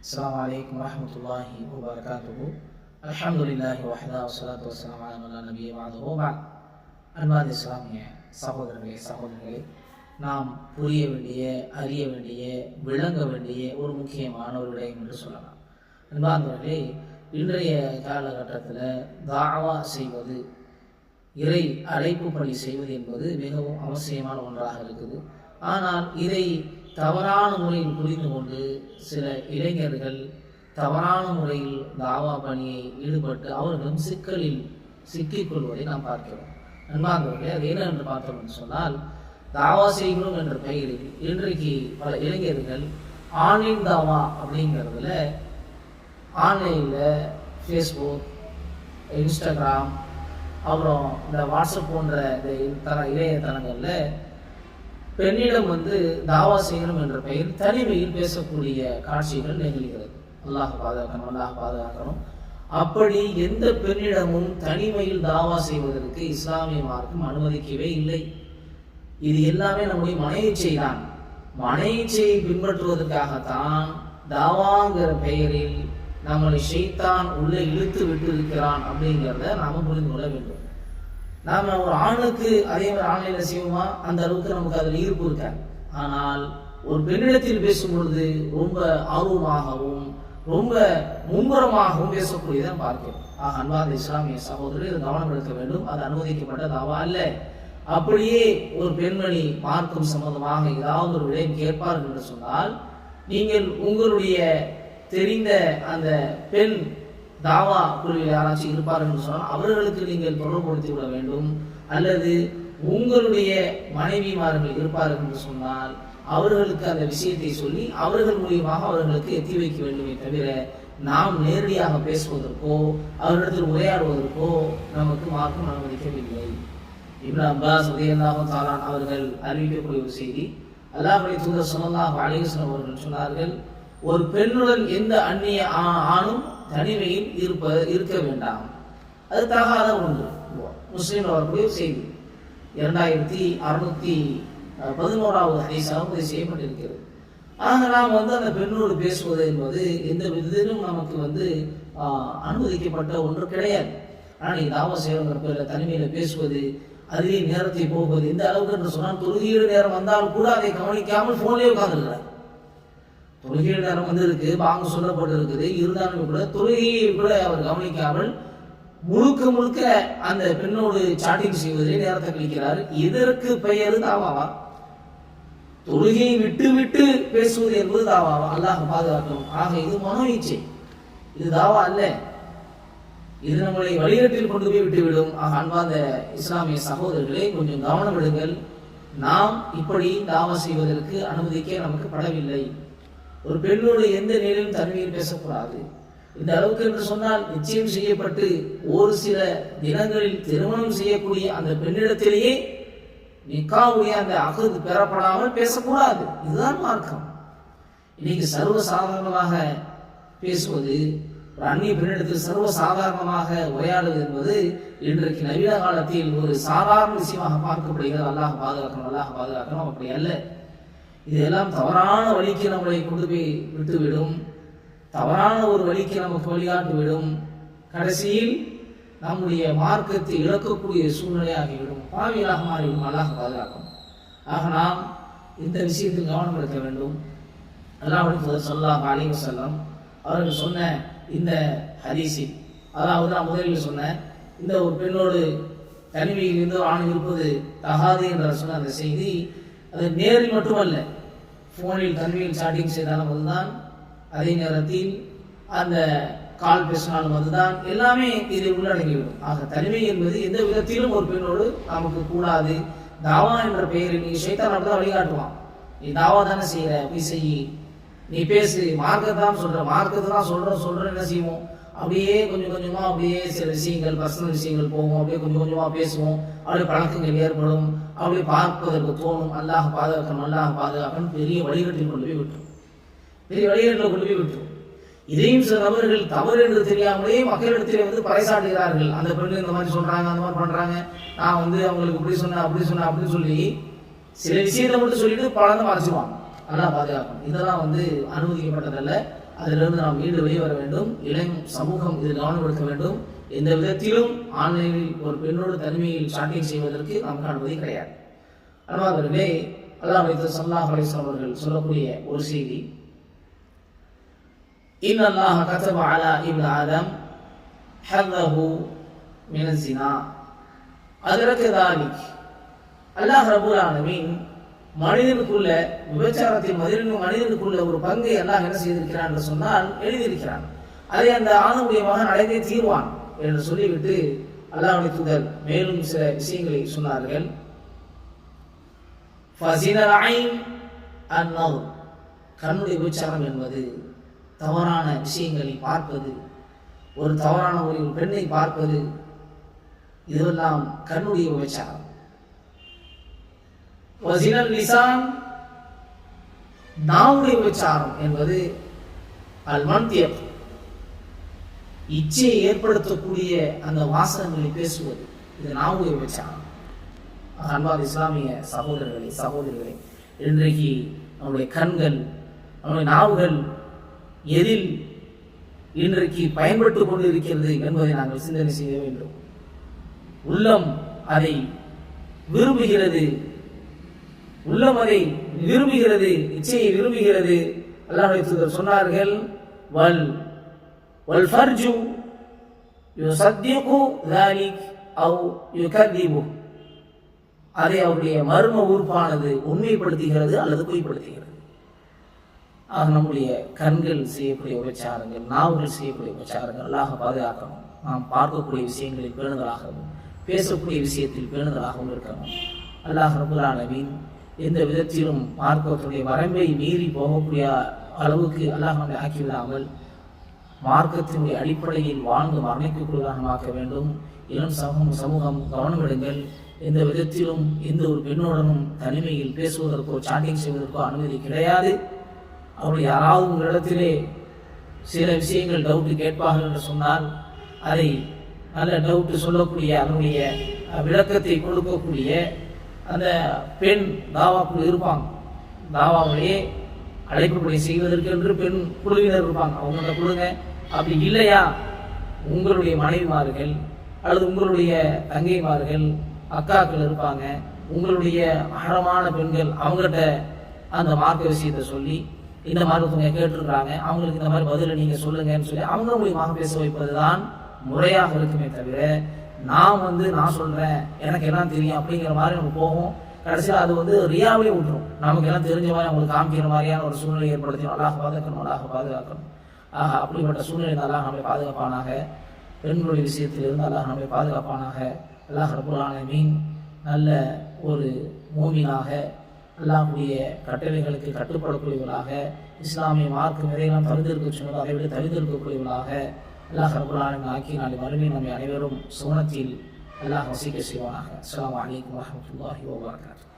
السلام عليكم ورحمة الله وبركاته. الحمد لله وحده والصلاة والسلام على من لا نبي بعده وبعد. அன்பார்ந்த இஸ்லாமிய சகோதரர்களே, நாம் புரிய வேண்டிய, அறிய வேண்டிய, விளங்க வேண்டிய ஒரு முக்கியமான ஒரு விடயம் என்று சொல்லலாம். அன்பார்ந்தவர்களே, இன்றைய காலகட்டத்தில் தாவா செய்வது, இறை அழைப்பு பணி செய்வது என்பது மிகவும் அவசியமான ஒன்றாக இருக்குது. ஆனால் இதை தவறான முறையில் புரிந்து கொண்டு சில இளைஞர்கள் தவறான முறையில் தாவா பணியை ஈடுபட்டு அவர்களும் சிக்கலில் சிக்கிக்கொள்வதை நாம் பார்க்கிறோம். அன்பார்ந்தவர்களே, அது என்ன என்று பார்த்தோம் என்று சொன்னால், தாவா செய்கிறோம் என்ற பெயரில் இன்றைக்கு பல இளைஞர்கள் ஆன்லைன் தாவா அப்படிங்கிறதுல ஆன்லைனில் ஃபேஸ்புக், இன்ஸ்டாகிராம், அப்புறம் இந்த வாட்ஸ்அப் போன்ற இந்த இணையதளங்களில் பெண்ணிடம் தாவா செய்யணும் என்ற பெயர் தனிமையில் பேசக்கூடிய காட்சிகள் நிகழ்கிறது. அல்லாஹ் பாதுகாக்கணும். அப்படி எந்த பெண்ணிடமும் தனிமையில் தாவா செய்வதற்கு இஸ்லாமிய மார்க்கம் அனுமதிக்கவே இல்லை. இது எல்லாமே நம்முடைய மனைவிச்சை தான். மனைவிச்சையை பின்பற்றுவதற்காகத்தான் தாவாங்கிற பெயரில் நம்மளை ஷைத்தான் உள்ளே இழுத்து விட்டு இருக்கிறான் அப்படிங்கிறத நாம புரிந்து கொள்ள வேண்டும். நாம ஒரு ஆணுக்கு அதே மாதிரி ஆன்லைன்ல செய்வோமா, அந்த அளவுக்கு நமக்கு அதில் ஈர்ப்பு இருக்காது. ஆனால் ஒரு பெண்ணிடத்தில் பேசும் பொழுது ரொம்ப ஆர்வமாகவும் ரொம்ப மும்முரமாகவும் பேசக்கூடியதை பார்க்கிறோம். அன்பார்ந்த இஸ்லாமிய சகோதரர், இது கவனம் எடுக்க வேண்டும். அது அனுமதிக்கப்பட்ட தாவா அல்ல. அப்படியே ஒரு பெண்மணி மார்க்கம் சம்பந்தமாக ஏதாவது ஒரு விடயம் கேட்பார்கள் என்று சொன்னால், நீங்கள் உங்களுடைய தெரிந்த அந்த பெண் தாவா குழுவில் யாராச்சும் இருப்பார்கள் என்று சொன்னால் அவர்களுக்கு நீங்கள் தொடர்புபடுத்தி விட வேண்டும். அல்லது உங்களுடைய மனைவிமார்கள் இருப்பார்கள் என்று சொன்னால் அவர்களுக்கு அந்த விஷயத்தை சொல்லி அவர்கள் மூலியமாக அவர்களுக்கு எத்தி வைக்க வேண்டுமே தவிர நாம் நேரடியாக பேசுவதற்கோ அவரிடத்தில் உரையாடுவதற்கோ நமக்கு மார்க்கம் அனுமதிக்கவில்லை. இப்னு அப்பாஸ் ரலியல்லாஹு தஆலா அவர்கள் அறிவிக்கக்கூடிய ஒரு செய்தி, அல்லாஹ்வுடைய தூதர் ஸல்லல்லாஹு அலைஹி வஸல்லம் அவர்கள் சொன்னார்கள், ஒரு பெண்ணுடன் எந்த அந்நிய ஆணும் தனிமையில் இருக்க வேண்டாம். அது தகாத ஒன்று. முஸ்லீம்ல வரக்கூடிய செய்தி 2611வது ஹதீஸாக பதிவு செய்யப்பட்டிருக்கிறது. ஆக நாம் அந்த பெண்ணோடு பேசுவது என்பது எந்த விதத்திலும் நமக்கு அனுமதிக்கப்பட்ட ஒன்று கிடையாது. ஆனால் தாவா செய்யணுங்கிற பேரில் தனிமையில பேசுவது, அதிலே நேரத்தை போகுவது, எந்த அளவுக்கு என்று சொன்னால் தொழுகையிட நேரம் வந்தால் கூட அதை கவனிக்காமல் போன்லேயே உட்கார்ந்துருக்கிறார். தொழுகை நேரம் இருக்கு, பாங்கு சொல்லப்பட்டு இருக்குது, இருந்தாலும் கூட தொழுகையை கூட அவர் கவனிக்காமல் முழுக்க அந்த பெண்ணோடு சாட்டிங் செய்வதிலே நேரத்தை கழிக்கிறார். இதற்கு பெயர் தாவாவா? தொழுகையை விட்டு பேசுவது என்பது தாவாவா? அல்லாஹ் பாதுகாக்கணும். ஆக இது மனோ இச்சை, இது தாவா அல்ல. இது நம்மளை வழிகட்டில் கொண்டு போய் விட்டுவிடும். ஆக அன்பார்ந்த இஸ்லாமிய சகோதரர்களே, கொஞ்சம் கவனம் எடுங்கள். நாம் இப்படி தாவா செய்வதற்கு அனுமதிக்க நமக்கு படவில்லை. ஒரு பெண்ணோடு எந்த நிலையிலும் தனிமையில் பேசக்கூடாது. இந்த அளவுக்கு என்று சொன்னால் நிச்சயம் செய்யப்பட்டு ஒரு சில தினங்களில் திருமணம் செய்யக்கூடிய அந்த பெண்ணிடத்திலேயே நிக்காவுடைய அந்த அகது பெறப்படாமல் பேசக்கூடாது. இதுதான் மார்க்கம். இன்னைக்கு சர்வ சாதாரணமாக பேசுவது, ஒரு அந்நிய பெண்ணிடத்தில் சர்வ சாதாரணமாக உரையாடுவது என்பது இன்றைக்கு நவீன காலத்தில் ஒரு சாதாரண விஷயமாக பார்க்கப்படுகிறது. அல்லாஹ் பாதுகாக்கணும். அப்படி அல்ல. இதெல்லாம் தவறான வழிக்கு நம்மளை கொண்டு போய் விட்டுவிடும். தவறான ஒரு வழிக்கு நமக்கு வழிகாட்டு விடும். கடைசியில் நம்முடைய மார்க்கத்தை இழக்கக்கூடிய சூழ்நிலையாகிவிடும், பாவியலாக மாறிவிடும். அல்லாஹ் பாதுகாக்கணும். ஆக நாம் இந்த விஷயத்தில் கவனம் எடுக்க வேண்டும். அல்லாஹ்வுடைய தூதர் ஸல்லல்லாஹு அலைஹி வஸல்லம் அவர்கள் சொன்ன இந்த ஹதீஸில், அதாவது நான் முதலில் சொன்ன இந்த ஒரு பெண்ணோடு தனிமையில் இருந்து ஆண் இருப்பது தகாது என்ற சொன்ன அந்த செய்தி, அது நேரில் மட்டுமல்ல, போனில் தனிமையில் சாட்டிங் செய்தாலும் அதுதான், அதே நேரத்தில் அந்த கால் பேசினாலும் அதுதான், எல்லாமே இதை உள்ளடங்கிவிடும். ஆக தனிமை என்பது எந்த விதத்திலும் ஒரு பெண்ணோடு நமக்கு கூடாது. தாவா என்ற பெயரில் நீ ஷைத்தான் அப்படிதான் வழிகாட்டுவான். நீ தாவா தானே செய்யற, போய் செய்யி, நீ பேசு, மார்க்கத்தை தான் சொல்ற என்ன செய்வோம், அப்படியே கொஞ்சமா அப்படியே சில விஷயங்கள், பர்சனல் விஷயங்கள் போகும், அப்படியே கொஞ்சமா பேசுவோம், அப்படியே பழக்கங்கள் ஏற்படும், அப்படியே பார்ப்பதற்கு தோணும். அல்லாஹ் பாதுகாக்கணும். பெரிய வழிகட்டில் கொண்டு போய் விட்டுரும். இதையும் சில நபர்கள் தவறு என்று தெரியாமலே மக்களிடத்திலே பறைசாட்டுகிறார்கள். அந்த பெண்ணு இந்த மாதிரி சொல்றாங்க, அந்த மாதிரி பண்றாங்க, நான் அவங்களுக்கு இப்படி சொன்னேன் அப்படின்னு சொல்லி சில விஷயத்தை மட்டும் சொல்லிட்டு பலனை மறைச்சிருவாங்க. அல்லாஹ் பாதுகாக்கணும். இதெல்லாம் அனுமதிக்கப்பட்டதல்ல. அதிலிருந்து நாம் மீண்டு வெளியே வர வேண்டும். இளம் சமூகம் இதில் கவனம் எடுக்க வேண்டும். எந்த விதத்திலும் ஆன்லைனில் ஒரு பெண்ணோடு தனிமையில் சாட்டிங் செய்வதற்கு நாம் காணுவதே கிடையாது. அன்பார்ந்தவர்களே, அல்லாஹ் ஸல்லல்லாஹு அலைஹி வஸல்லம் அவர்கள் சொல்லக்கூடிய ஒரு செய்தி, இன்னல்லாஹ கதப அலா இப்னி ஆதம் ஹல்லஹு மினஸ் ஸினா அதரக தாலிக். அல்லாஹ் ரப்பல் ஆலமீன் மனிதனுக்குள்ள விபச்சாரத்தின் மனிதனுக்குள்ள ஒரு பங்கை அல்லாஹ் என்ன செய்திருக்கிறான் என்று சொன்னால் எழுதியிருக்கிறான். அதை அந்த ஆதமுடைய மகன் அடைந்தே தீர்வான் என்று சொல்லிவிட்டு அல்லாஹ்வுடைய தூதர் மேலும் சில விஷயங்களை சொன்னார்கள். ஃபஸினல் ஐன் அன்-நظர், கண்ணுடைய விபச்சாரம் என்பது தவறான விஷயங்களை பார்ப்பது, ஒரு தவறான ஒரு பெண்ணை பார்ப்பது, இதுவெல்லாம் கண்ணுடைய விபச்சாரம். வஸினல் லிசான், நாவுடைய விபச்சாரம் என்பது அல்-மன்திக், இச்சையை ஏற்படுத்தக்கூடிய அந்த வாசகங்களை பேசுவது, இது நாவுடைய விபச்சாரம். அன்பார்ந்த இஸ்லாமிய சகோதரிகளே, இன்றைக்கு நம்முடைய கண்கள், நம்முடைய நாவுகள் எதில் இன்றைக்கு பயன்பட்டு கொண்டு இருக்கிறது என்பதை நாங்கள் சிந்தனை செய்ய வேண்டும். உள்ளம் அதை விரும்புகிறது, இச்சையை விரும்புகிறது. அல்லாஹ்வுடைய தூதர் சொன்னார்கள், வல் ஃபர்ஜு யுஸத்திகு ذلك أو يكذبه, அதை அவருடைய மர்ம உறுப்பானது உண்மைப்படுத்துகிறது அல்லது பொய்ப்படுத்துகிறது. ஆக நம்முடைய கண்கள் செய்யக்கூடிய விபச்சாரங்கள், நாவுகள் செய்யக்கூடிய விபச்சாரங்கள் அல்லாஹ் பாதுகாக்கணும். நாம் பார்க்கக்கூடிய விஷயங்களில் பேணுதலாகவும் பேசக்கூடிய விஷயத்தில் பேணுதலாகவும் இருக்கணும். அல்லாஹ் ரப்பல் ஆலமீன் எந்த விதத்திலும் மார்க்கத்துடைய வரம்பை மீறி போகக்கூடிய அளவுக்கு அல்லாஹ் நம்மை ஆக்கிவிடாமல் மார்க்கத்தினுடைய அடிப்படையில் வாழ்ந்து மரணிக்கக்கூடியதாக ஆக்க வேண்டும். இளம் சமூகம் கவனம் எடுங்கள். எந்த விதத்திலும் எந்த ஒரு பெண்ணோடனும் தனிமையில் பேசுவதற்கோ சாட்டிங் செய்வதற்கோ அனுமதி கிடையாது. அவர்கள் யாராவது உங்களிடத்திலே சில விஷயங்கள் டவுட்டு கேட்பார்கள் என்று சொன்னால் அதை நல்ல டவுட்டு சொல்லக்கூடிய, அதனுடைய விளக்கத்தை கொடுக்கக்கூடிய அந்த பெண் தாவாக்குழு இருப்பாங்க. தாவாவிலேயே அழைப்புப்படி செய்வதற்கு என்று பெண் குழுவினர் இருப்பாங்க. அவங்கள்ட்ட கொடுங்க. அப்படி இல்லையா, உங்களுடைய மனைவிமார்கள் அல்லது உங்களுடைய தங்கைமார்கள், அக்காக்கள் இருப்பாங்க, உங்களுடைய மகரமான பெண்கள், அவங்ககிட்ட அந்த மார்க்க விஷயத்தை சொல்லி, இந்த மாதிரி ஒருத்தவங்க கேட்டுருக்காங்க, அவங்களுக்கு இந்த மாதிரி பதிலை நீங்கள் சொல்லுங்கன்னு சொல்லி அவங்க மூலியமாக பேச வைப்பது தான் முறையாக இருக்குமே தவிர, நான் சொல்கிறேன், எனக்கு எல்லாம் தெரியும் அப்படிங்கிற மாதிரி நம்ம போகும். கடைசியில் அது ரியாவே விட்டுரும். நமக்கு எல்லாம் தெரிஞ்ச மாதிரி அவங்களுக்கு காமிக்கிற மாதிரியான ஒரு சூழ்நிலை ஏற்படுத்தி அல்லாஹ் பாதுகாக்கணும். அப்படிப்பட்ட சூழ்நிலை அல்லாஹ் நம்மை பாதுகாப்பானாக. பெண்களுடைய விஷயத்திலிருந்து அல்லாஹ் நம்மை பாதுகாப்பானாக. அல்லாஹ் ரப்பல் ஆலமீன் நல்ல ஒரு மூமினாக, அல்லாஹ்வுடைய கட்டளைகளுக்கு கட்டுப்படக்கூடியவர்களாக, இஸ்லாமிய மார்க்கம் எதையெல்லாம் தவிர்த்திருக்க சொன்னதோ அதை விட தவிர்த்திருக்கக்கூடியவர்களாக அல்லாஹ் ரப்பல் ஆலமீன் ஆக்கி நாளை மறுமையில் நம்மை அனைவரும் சுவனத்தில் அல்லாஹ் வசிக்க செய்வானாக. அஸ்ஸலாமு அலைக்கும் வரஹ்மத்துல்லாஹி வபரகாத்துஹு.